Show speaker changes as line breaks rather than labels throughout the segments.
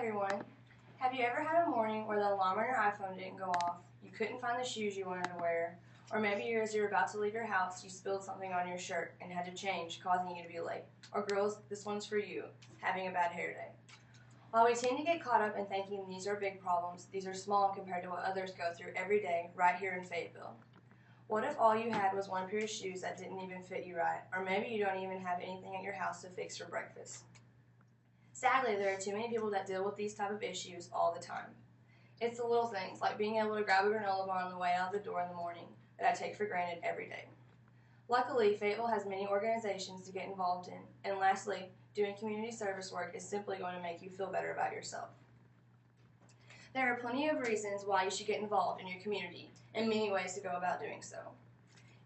everyone. Have you ever had a morning where the alarm on your iPhone didn't go off, you couldn't find the shoes you wanted to wear, or maybe as you're about to leave your house, you spilled something on your shirt and had to change, causing you to be late? Or girls, this one's for you, having a bad hair day. While we tend to get caught up in thinking these are big problems, these are small compared to what others go through every day right here in Fayetteville. What if all you had was one pair of shoes that didn't even fit you right, or maybe you don't even have anything at your house to fix for breakfast? Sadly, there are too many people that deal with these type of issues all the time. It's the little things, like being able to grab a granola bar on the way out the door in the morning, that I take for granted every day. Luckily, Fayetteville has many organizations to get involved in, and lastly, doing community service work is simply going to make you feel better about yourself. There are plenty of reasons why you should get involved in your community, and many ways to go about doing so.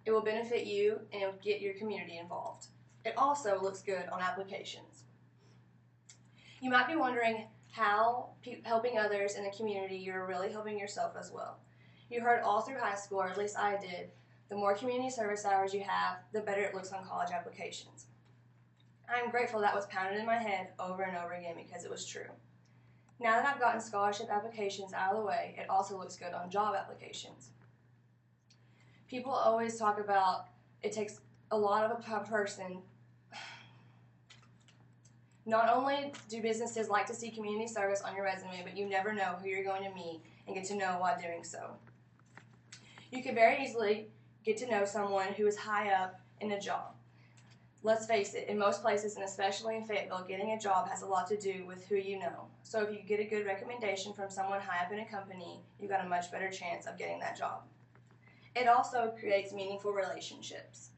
It will benefit you and it will get your community involved. It also looks good on applications. You might be wondering how helping others in the community, you're really helping yourself as well. You heard all through high school, or at least I did, the more community service hours you have, the better it looks on college applications. I am grateful that was pounded in my head over and over again because it was true. Now that I've gotten scholarship applications out of the way, it also looks good on job applications. People always talk about it takes a lot of a person. Not only do businesses like to see community service on your resume, but you never know who you're going to meet and get to know while doing so. You could very easily get to know someone who is high up in a job. Let's face it, in most places, and especially in Fayetteville, getting a job has a lot to do with who you know. So if you get a good recommendation from someone high up in a company, you've got a much better chance of getting that job. It also creates meaningful relationships.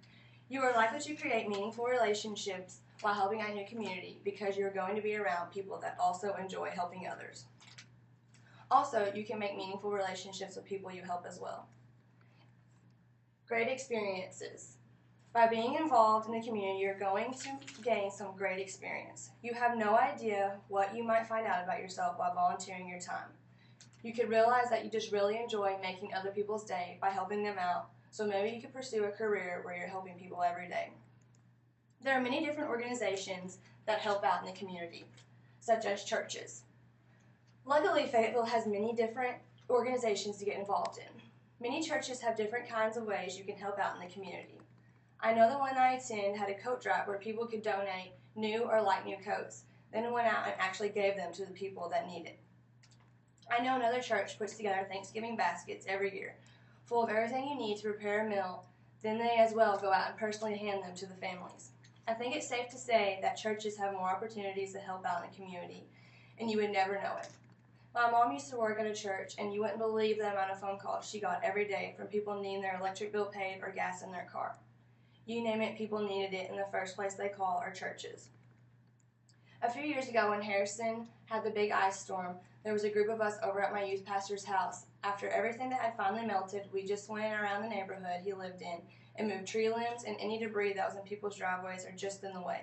You are likely to create meaningful relationships while helping out in your community because you're going to be around people that also enjoy helping others. Also, you can make meaningful relationships with people you help as well. Great experiences. By being involved in the community, you're going to gain some great experience. You have no idea what you might find out about yourself while volunteering your time. You could realize that you just really enjoy making other people's day by helping them out, so maybe you could pursue a career where you're helping people every day. There are many different organizations that help out in the community, such as churches. Luckily, Fayetteville has many different organizations to get involved in. Many churches have different kinds of ways you can help out in the community. I know the one I attend had a coat drive where people could donate new or like new coats, then went out and actually gave them to the people that need it. I know another church puts together Thanksgiving baskets every year, full of everything you need to prepare a meal, then they as well go out and personally hand them to the families. I think it's safe to say that churches have more opportunities to help out in the community, and you would never know it. My mom used to work at a church, and you wouldn't believe the amount of phone calls she got every day from people needing their electric bill paid or gas in their car. You name it, people needed it, and the first place they call are churches. A few years ago when Harrison had the big ice storm, there was a group of us over at my youth pastor's house. After everything that had finally melted, we just went around the neighborhood he lived in and moved tree limbs and any debris that was in people's driveways or just in the way.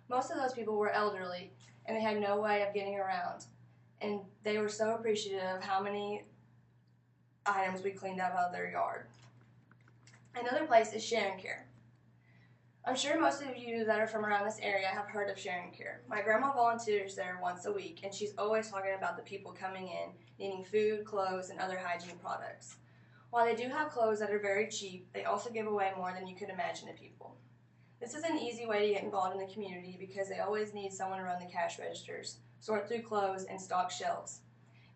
Most of those people were elderly, and they had no way of getting around, and they were so appreciative of how many items we cleaned up out of their yard. Another place is Sharing Care. I'm sure most of you that are from around this area have heard of Sharing Care. My grandma volunteers there once a week, and she's always talking about the people coming in, needing food, clothes, and other hygiene products. While they do have clothes that are very cheap, they also give away more than you could imagine to people. This is an easy way to get involved in the community because they always need someone to run the cash registers, sort through clothes, and stock shelves.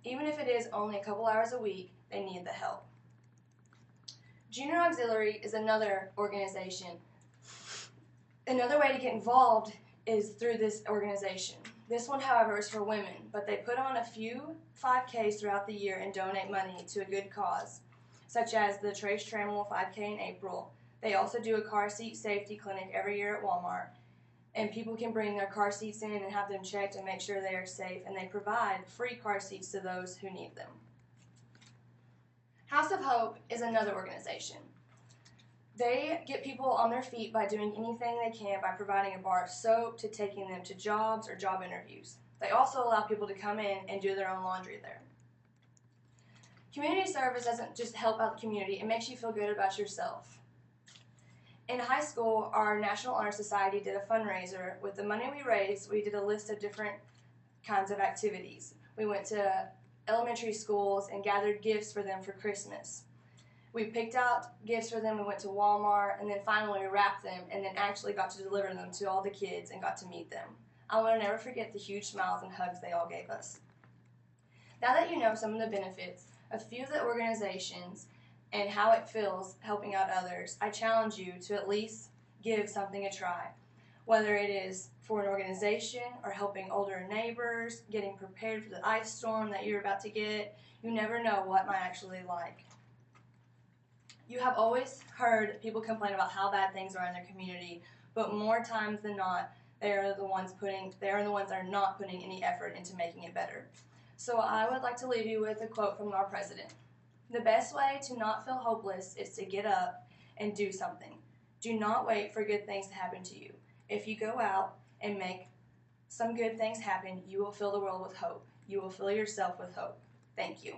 Even if it is only a couple hours a week, they need the help. Junior Auxiliary is another organization. Another way to get involved is through this organization. This one, however, is for women, but they put on a few 5Ks throughout the year and donate money to a good cause, such as the Trace Trammell 5K in April. They also do a car seat safety clinic every year at Walmart, and people can bring their car seats in and have them checked and make sure they are safe, and they provide free car seats to those who need them. House of Hope is another organization. They get people on their feet by doing anything they can by providing a bar of soap to taking them to jobs or job interviews. They also allow people to come in and do their own laundry there. Community service doesn't just help out the community, it makes you feel good about yourself. In high school, our National Honor Society did a fundraiser. With the money we raised, we did a list of different kinds of activities. We went to elementary schools and gathered gifts for them for Christmas. We picked out gifts for them, we went to Walmart, and then finally we wrapped them and then actually got to deliver them to all the kids and got to meet them. I will never forget the huge smiles and hugs they all gave us. Now that you know some of the benefits of a few of the organizations and how it feels helping out others, I challenge you to at least give something a try. Whether it is for an organization or helping older neighbors, getting prepared for the ice storm that you're about to get, you never know what might actually like. You have always heard people complain about how bad things are in their community, but more times than not, they are the ones that are not putting any effort into making it better. So I would like to leave you with a quote from our president. The best way to not feel hopeless is to get up and do something. Do not wait for good things to happen to you. If you go out and make some good things happen, you will fill the world with hope. You will fill yourself with hope. Thank you.